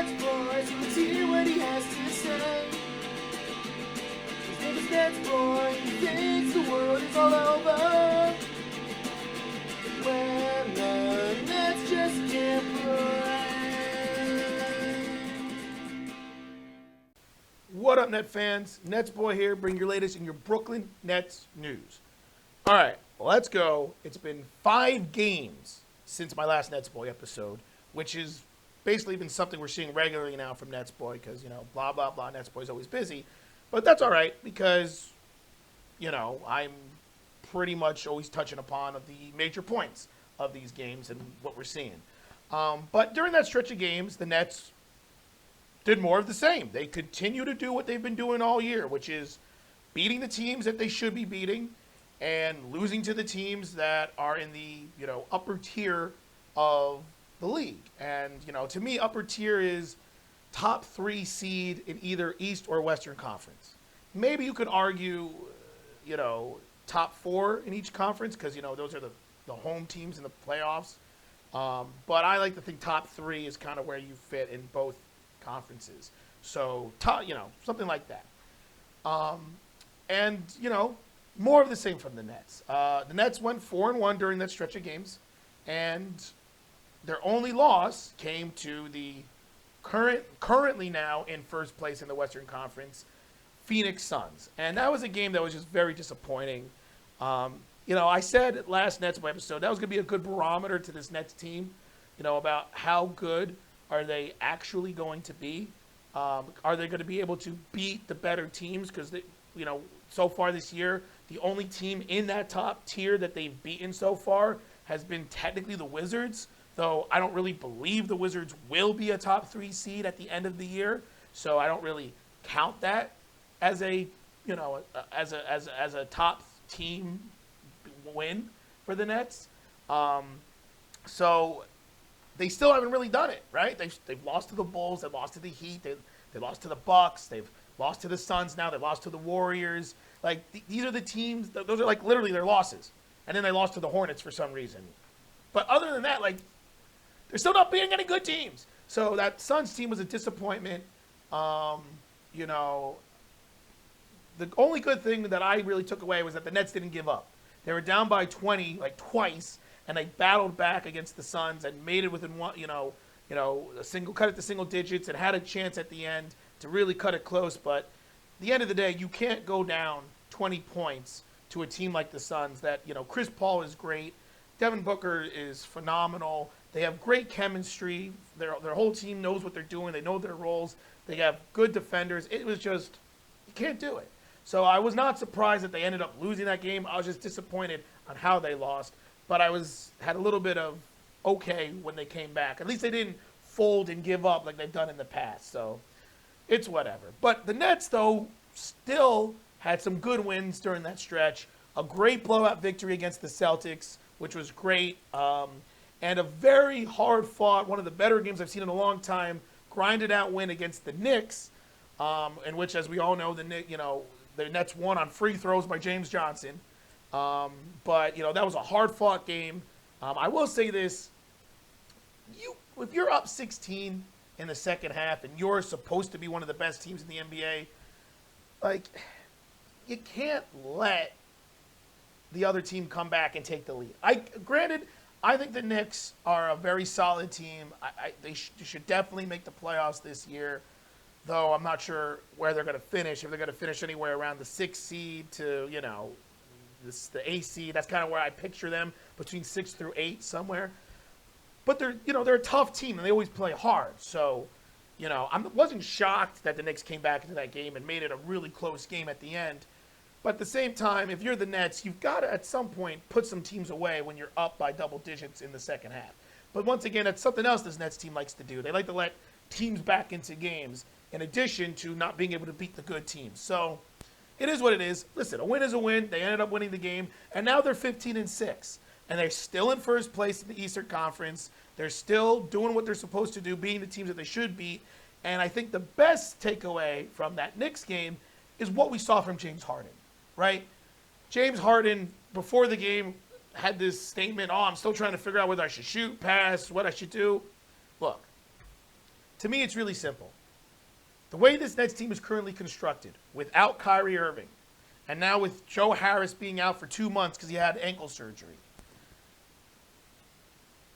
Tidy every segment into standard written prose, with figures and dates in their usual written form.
NetsBoy, so let's hear what he has to say. His name is NetsBoy, he thinks the world is all over when the Nets just can't play. What up, Net fans? NetsBoy here, bring your latest in your Brooklyn Nets news. All right, let's go. It's been 5 games since my last NetsBoy episode, which is basically been something we're seeing regularly now from NetsBoy because, blah, blah, blah, NetsBoy's always busy. But that's all right because, I'm pretty much always touching upon the major points of these games and what we're seeing. But during that stretch of games, the Nets did more of the same. They continue to do what they've been doing all year, which is beating the teams that they should be beating and losing to the teams that are in the, upper tier of the league. And, to me, upper tier is top 3 seed in either East or Western Conference. Maybe you could argue, top 4 in each conference because, those are the home teams in the playoffs. But I like to think top 3 is kind of where you fit in both conferences. So, something like that. And, more of the same from the Nets. The Nets went 4-1 during that stretch of games, and their only loss came to the currently now in first place in the Western Conference, Phoenix Suns. And that was a game that was just very disappointing. I said last NetsBoy episode that was going to be a good barometer to this Nets team, about how good are they actually going to be. Are they going to be able to beat the better teams? Because, so far this year, the only team in that top tier that they've beaten so far has been technically the Wizards, though I don't really believe the Wizards will be a top 3 seed at the end of the year. So I don't really count that as a, as a top team win for the Nets. So they still haven't really done it, right? They've lost to the Bulls, they've lost to the Heat, they lost to the Bucks, they've lost to the Suns now, they've lost to the Warriors. Like, these are the teams, those are like literally their losses. And then they lost to the Hornets for some reason. But other than that, they're still not beating any good teams. So that Suns team was a disappointment. The only good thing that I really took away was that the Nets didn't give up. They were down by 20, twice, and they battled back against the Suns and made it within one, cut it to single digits and had a chance at the end to really cut it close. But at the end of the day, you can't go down 20 points to a team like the Suns that, Chris Paul is great. Devin Booker is phenomenal. They have great chemistry. Their whole team knows what they're doing. They know their roles. They have good defenders. It was just, you can't do it. So I was not surprised that they ended up losing that game. I was just disappointed on how they lost. But I had a little bit of okay when they came back. At least they didn't fold and give up like they've done in the past. So it's whatever. But the Nets, though, still had some good wins during that stretch. A great blowout victory against the Celtics, which was great. And a very hard-fought, one of the better games I've seen in a long time, grinded-out win against the Knicks, in which, as we all know, the Nets won on free throws by James Johnson. But, that was a hard-fought game. I will say this. If you're up 16 in the second half and you're supposed to be one of the best teams in the NBA, you can't let the other team come back and take the lead. Granted, I think the Knicks are a very solid team. They should definitely make the playoffs this year, though I'm not sure where they're going to finish. If they're going to finish anywhere around the 6th seed to, the 8th seed, that's kind of where I picture them, between 6 through 8 somewhere. But they're a tough team, and they always play hard. So, I wasn't shocked that the Knicks came back into that game and made it a really close game at the end. But at the same time, if you're the Nets, you've got to, at some point, put some teams away when you're up by double digits in the second half. But once again, that's something else this Nets team likes to do. They like to let teams back into games in addition to not being able to beat the good teams. So it is what it is. Listen, a win is a win. They ended up winning the game, and now they're 15-6. And they're still in first place in the Eastern Conference. They're still doing what they're supposed to do, beating the teams that they should beat. And I think the best takeaway from that Knicks game is what we saw from James Harden, right? James Harden, before the game, had this statement, I'm still trying to figure out whether I should shoot, pass, what I should do. Look, To me, it's really simple. The way this Nets team is currently constructed, without Kyrie Irving, and now with Joe Harris being out for 2 months because he had ankle surgery,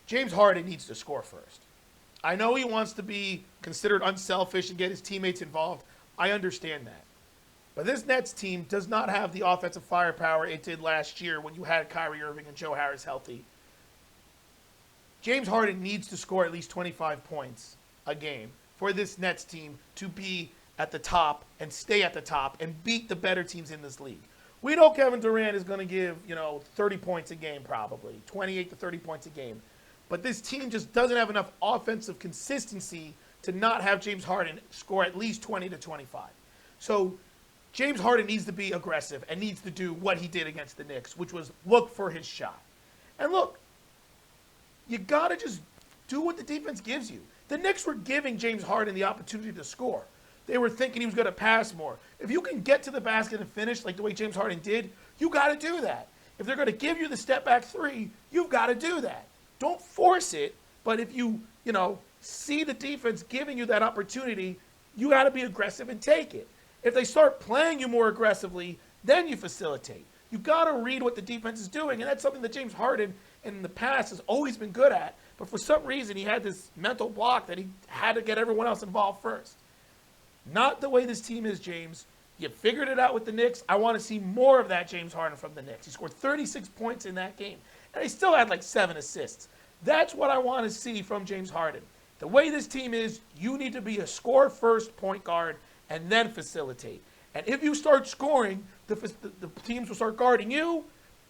James Harden needs to score first. I know he wants to be considered unselfish and get his teammates involved. I understand that. But this Nets team does not have the offensive firepower it did last year when you had Kyrie Irving and Joe Harris healthy. James Harden needs to score at least 25 points a game for this Nets team to be at the top and stay at the top and beat the better teams in this league. We know Kevin Durant is going to give, 30 points a game probably, 28 to 30 points a game. But this team just doesn't have enough offensive consistency to not have James Harden score at least 20 to 25. So James Harden needs to be aggressive and needs to do what he did against the Knicks, which was look for his shot. And look, you got to just do what the defense gives you. The Knicks were giving James Harden the opportunity to score. They were thinking he was going to pass more. If you can get to the basket and finish like the way James Harden did, you got to do that. If they're going to give you the step back three, you've got to do that. Don't force it, but if you see the defense giving you that opportunity, you got to be aggressive and take it. If they start playing you more aggressively, then you facilitate. You got to read what the defense is doing, and that's something that James Harden in the past has always been good at. But for some reason, he had this mental block that he had to get everyone else involved first. Not the way this team is, James. You figured it out with the Knicks. I want to see more of that James Harden from the Knicks. He scored 36 points in that game, and he still had like 7 assists. That's what I want to see from James Harden. The way this team is, you need to be a score-first point guard and then facilitate. And if you start scoring, the teams will start guarding you,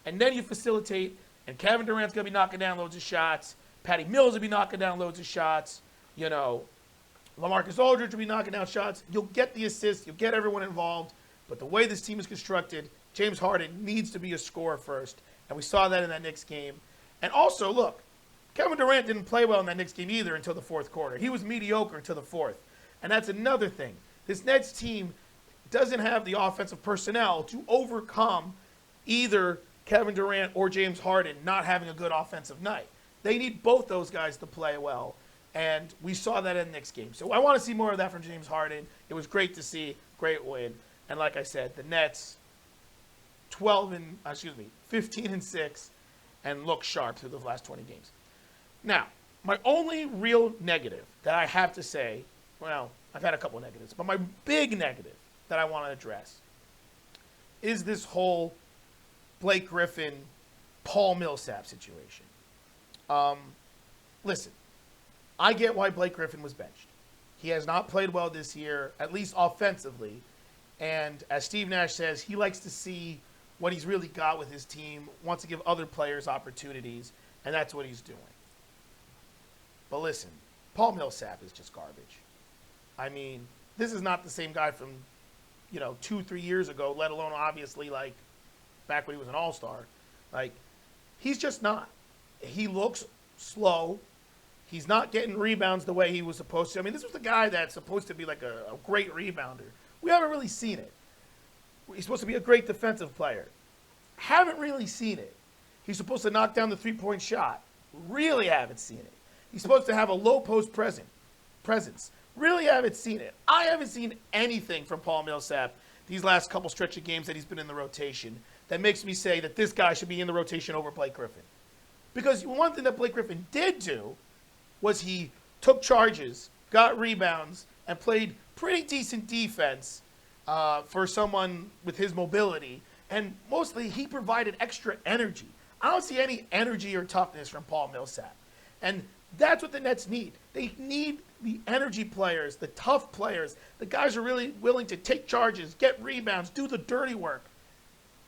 and then you facilitate, and Kevin Durant's going to be knocking down loads of shots. Patty Mills will be knocking down loads of shots. LaMarcus Aldridge will be knocking down shots. You'll get the assists. You'll get everyone involved. But the way this team is constructed, James Harden needs to be a scorer first. And we saw that in that Knicks game. And also, look, Kevin Durant didn't play well in that Knicks game either until the fourth quarter. He was mediocre until the fourth. And that's another thing. This Nets team doesn't have the offensive personnel to overcome either Kevin Durant or James Harden not having a good offensive night. They need both those guys to play well. And we saw that in the Knicks game. So I want to see more of that from James Harden. It was great to see. Great win. And like I said, the Nets 15-6 and look sharp through the last 20 games. Now, my only real negative that I have to say, well, I've had a couple of negatives, but my big negative that I want to address is this whole Blake Griffin, Paul Millsap situation. Listen, I get why Blake Griffin was benched. He has not played well this year, at least offensively. And as Steve Nash says, he likes to see what he's really got with his team, wants to give other players opportunities, and that's what he's doing. But listen, Paul Millsap is just garbage. I mean, this is not the same guy from, 2-3 years ago, let alone obviously like back when he was an all-star. Like, he's just not. He looks slow. He's not getting rebounds the way he was supposed to. I mean, this was the guy that's supposed to be like a great rebounder. We haven't really seen it. He's supposed to be a great defensive player. Haven't really seen it. He's supposed to knock down the three-point shot. Really haven't seen it. He's supposed to have a low post presence. Really haven't seen it. I haven't seen anything from Paul Millsap these last couple stretch of games that he's been in the rotation that makes me say that this guy should be in the rotation over Blake Griffin. Because one thing that Blake Griffin did do was he took charges, got rebounds, and played pretty decent defense for someone with his mobility. And mostly, he provided extra energy. I don't see any energy or toughness from Paul Millsap. And that's what the Nets need. They need the energy players, the tough players, the guys who are really willing to take charges, get rebounds, do the dirty work.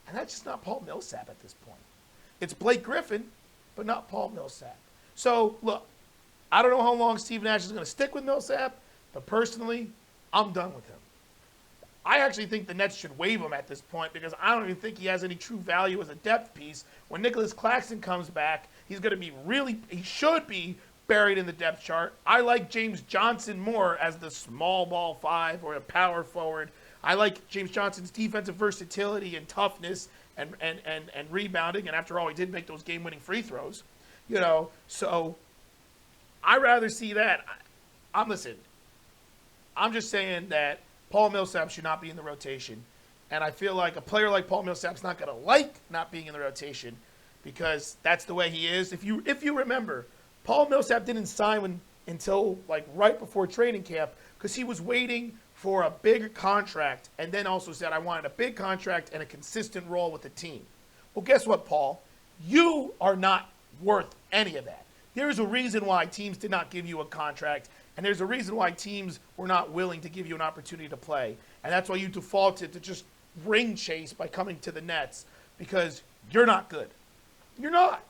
And that's just not Paul Millsap at this point. It's Blake Griffin, but not Paul Millsap. So, look, I don't know how long Steve Nash is going to stick with Millsap, but personally, I'm done with him. I actually think the Nets should waive him at this point because I don't even think he has any true value as a depth piece. When Nicholas Claxton comes back, he should be buried in the depth chart. I like James Johnson more as the small ball 5 or a power forward. I like James Johnson's defensive versatility and toughness and rebounding. And after all, he did make those game-winning free throws. So I rather see that. Listen, I'm just saying that Paul Millsap should not be in the rotation. And I feel like a player like Paul Millsap's not going to like not being in the rotation because that's the way he is. If you remember, Paul Millsap didn't sign until like right before training camp because he was waiting for a big contract and then also said, I wanted a big contract and a consistent role with the team. Well, guess what, Paul? You are not worth any of that. There's a reason why teams did not give you a contract, and there's a reason why teams were not willing to give you an opportunity to play. And that's why you defaulted to just ring chase by coming to the Nets because you're not good. You're not.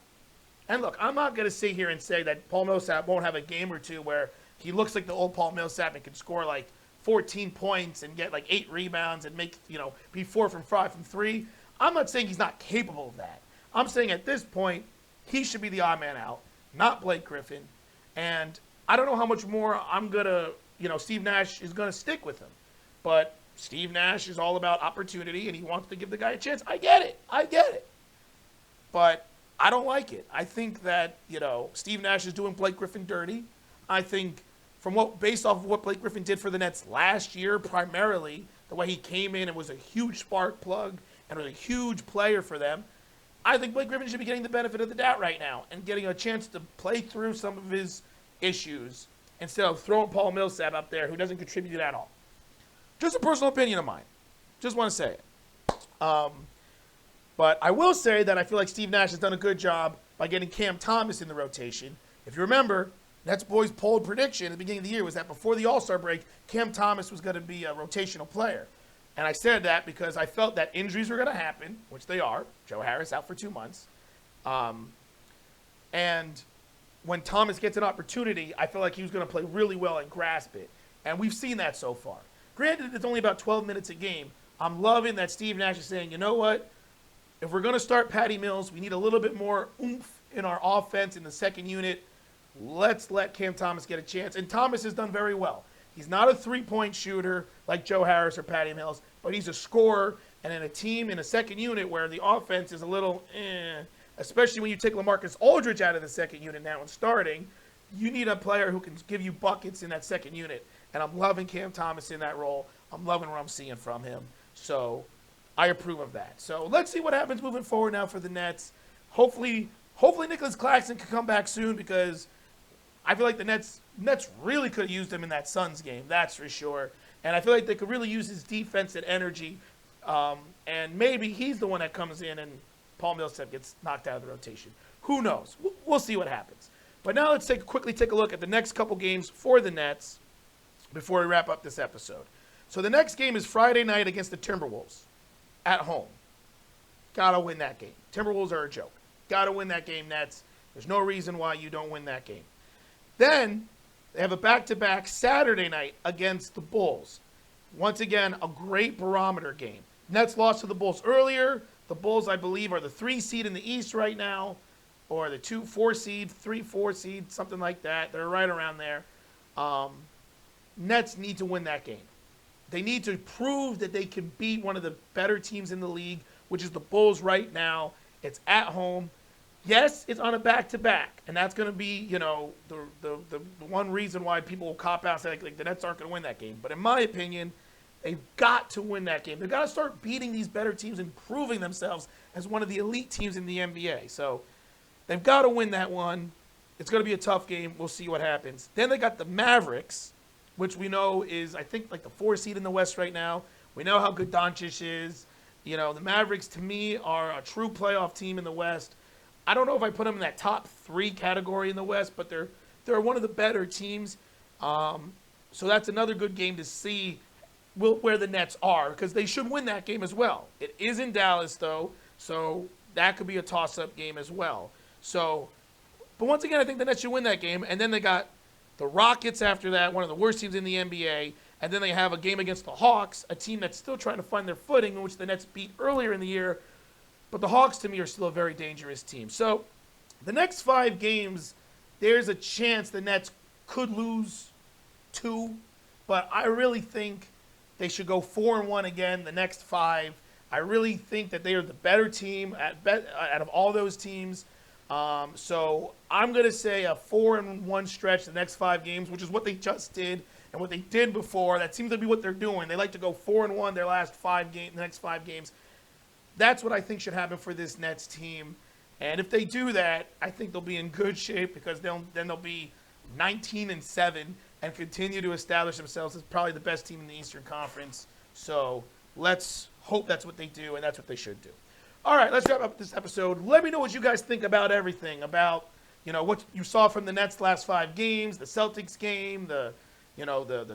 And look, I'm not going to sit here and say that Paul Millsap won't have a game or two where he looks like the old Paul Millsap and can score like 14 points and get like 8 rebounds and make, be 4 from 5 from 3. I'm not saying he's not capable of that. I'm saying at this point, he should be the odd man out, not Blake Griffin. And I don't know how much more Steve Nash is going to stick with him. But Steve Nash is all about opportunity and he wants to give the guy a chance. I get it. But I don't like it. I think that, Steve Nash is doing Blake Griffin dirty. I think based off of what Blake Griffin did for the Nets last year, primarily, the way he came in and was a huge spark plug and was a huge player for them, I think Blake Griffin should be getting the benefit of the doubt right now and getting a chance to play through some of his issues instead of throwing Paul Millsap up there who doesn't contribute at all. Just a personal opinion of mine. Just want to say it. But I will say that I feel like Steve Nash has done a good job by getting Cam Thomas in the rotation. If you remember, NetsBoy's polled prediction at the beginning of the year was that before the All-Star break, Cam Thomas was going to be a rotational player. And I said that because I felt that injuries were going to happen, which they are. Joe Harris out for 2 months. And when Thomas gets an opportunity, I feel like he was going to play really well and grasp it. And we've seen that so far. Granted, it's only about 12 minutes a game. I'm loving that Steve Nash is saying, you know what? If we're going to start Patty Mills, we need a little bit more oomph in our offense in the second unit. Let's let Cam Thomas get a chance. And Thomas has done very well. He's not a three-point shooter like Joe Harris or Patty Mills, but he's a scorer. And in a team in a second unit where the offense is a little especially when you take LaMarcus Aldridge out of the second unit now and starting, you need a player who can give you buckets in that second unit. And I'm loving Cam Thomas in that role. I'm loving what I'm seeing from him. So I approve of that. So let's see what happens moving forward now for the Nets. Hopefully Nicholas Claxton can come back soon because I feel like the Nets really could have used him in that Suns game, that's for sure. And I feel like they could really use his defense and energy. And maybe he's the one that comes in and Paul Millsap gets knocked out of the rotation. Who knows? We'll see what happens. But now let's quickly take a look at the next couple games for the Nets before we wrap up this episode. So the next game is Friday night against the Timberwolves at home. Gotta win that game. Timberwolves are a joke. Gotta win that game, Nets. There's no reason why you don't win that game. Then they have a back-to-back Saturday night against the Bulls. Once again, a great barometer game. Nets lost to the Bulls earlier. The Bulls, I believe, are the 3 seed in the East right now, or the 4 seed, 3-4 seed, something like that. They're right around there. Nets need to win that game. They need to prove that they can beat one of the better teams in the league, which is the Bulls right now. It's at home. Yes, it's on a back-to-back, and that's going to be, the one reason why people will cop out and say, like, the Nets aren't going to win that game. But in my opinion, they've got to win that game. They've got to start beating these better teams and proving themselves as one of the elite teams in the NBA. So they've got to win that one. It's going to be a tough game. We'll see what happens. Then they got the Mavericks, which we know is, I think, like the 4 seed in the West right now. We know how good Doncic is. The Mavericks, to me, are a true playoff team in the West. I don't know if I put them in that top 3 category in the West, but they're one of the better teams. So that's another good game to see where the Nets are, because they should win that game as well. It is in Dallas, though, so that could be a toss-up game as well. But once again, I think the Nets should win that game. And then they got the Rockets after that, one of the worst teams in the NBA. And then they have a game against the Hawks, a team that's still trying to find their footing, in which the Nets beat earlier in the year. But the Hawks, to me, are still a very dangerous team. So the next 5 games, there's a chance the Nets could lose 2. But I really think they should go 4-1 again the next 5. I really think that they are the better team out of all those teams. So I'm going to say a 4-1 stretch the next 5 games, which is what they just did and what they did before. That seems to be what they're doing. They like to go 4-1 their last 5 games, the next 5 games. That's what I think should happen for this Nets team. And if they do that, I think they'll be in good shape because then they'll be 19-7 and continue to establish themselves as probably the best team in the Eastern Conference. So let's hope that's what they do, and that's what they should do. All right, let's wrap up this episode. Let me know what you guys think about everything, about what you saw from the Nets' last 5 games, the Celtics game, the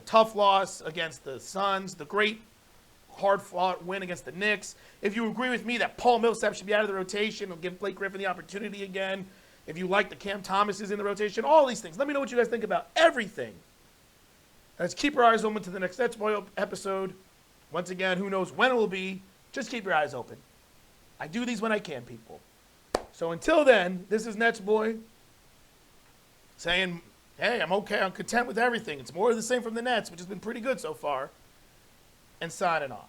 tough loss against the Suns, the great hard-fought win against the Knicks. If you agree with me that Paul Millsap should be out of the rotation, and give Blake Griffin the opportunity again. If you like the Cam Thomas is in the rotation, all these things. Let me know what you guys think about everything. Let's keep our eyes open to the next NetsBoy episode. Once again, who knows when it will be. Just keep your eyes open. I do these when I can, people. So until then, this is NetsBoy saying, hey, I'm okay. I'm content with everything. It's more of the same from the Nets, which has been pretty good so far. And signing off.